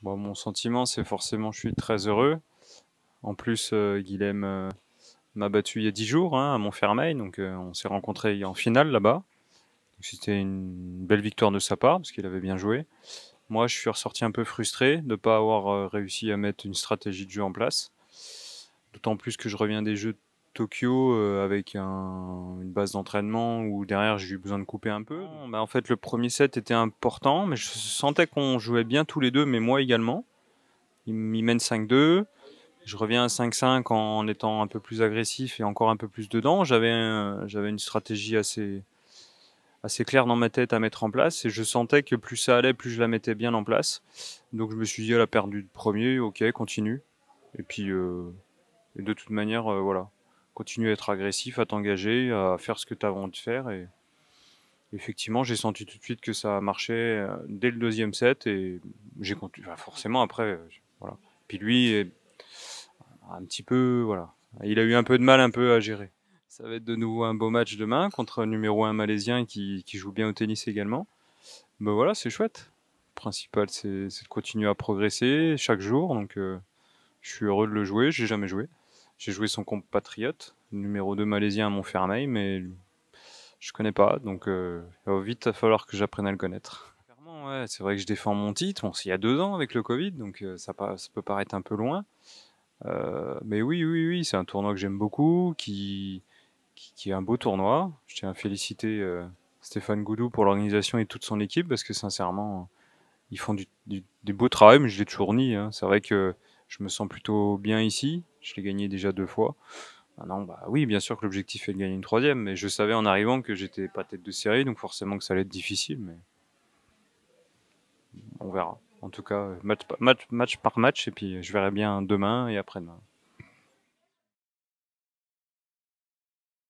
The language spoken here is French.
Bon, mon sentiment, c'est forcément, je suis très heureux. En plus, Guilhem m'a battu il y a 10 jours hein, à Montfermeil, donc on s'est rencontrés en finale là-bas. C'était une belle victoire de sa part parce qu'il avait bien joué. Moi, je suis ressorti un peu frustré de ne pas avoir réussi à mettre une stratégie de jeu en place. D'autant plus que je reviens des Jeux de Tokyo avec une base d'entraînement où derrière j'ai eu besoin de couper un peu. Bah, en fait, le premier set était important, mais je sentais qu'on jouait bien tous les deux, mais moi également. Il mène 5-2. Je reviens à 5-5 en étant un peu plus agressif et encore un peu plus dedans. J'avais une stratégie assez claire dans ma tête à mettre en place et je sentais que plus ça allait, plus je la mettais bien en place. Donc je me suis dit, elle a perdu le premier, ok, continue. Et puis, et de toute manière, voilà, continue à être agressif, à t'engager, à faire ce que tu as envie de faire. Et effectivement, j'ai senti tout de suite que ça marchait dès le deuxième set et j'ai continué. Enfin, forcément, après, voilà. Puis lui, un petit peu, voilà. Il a eu un peu de mal un peu à gérer. Ça va être de nouveau un beau match demain contre un numéro 1 malaisien qui joue bien au tennis également. Ben voilà, c'est chouette. Le principal, c'est de continuer à progresser chaque jour. Donc, je suis heureux de le jouer. J'ai jamais joué. J'ai joué son compatriote, numéro 2 malaisien à Montfermeil, mais je connais pas. Donc, il va vite falloir que j'apprenne à le connaître. Clairement, ouais, c'est vrai que je défends mon titre. Bon, c'est il y a 2 ans avec le Covid, donc ça peut paraître un peu loin. Mais oui, oui, oui, c'est un tournoi que j'aime beaucoup, qui est un beau tournoi. Je tiens à féliciter Stéphane Goudou pour l'organisation et toute son équipe parce que sincèrement, ils font du beau travail, mais je l'ai toujours dit, hein. C'est vrai que je me sens plutôt bien ici. Je l'ai gagné déjà 2 fois. Maintenant, bah oui, bien sûr que l'objectif est de gagner une troisième, mais je savais en arrivant que j'étais pas tête de série, donc forcément que ça allait être difficile, mais on verra. En tout cas, match par match, et puis je verrai bien demain et après-demain.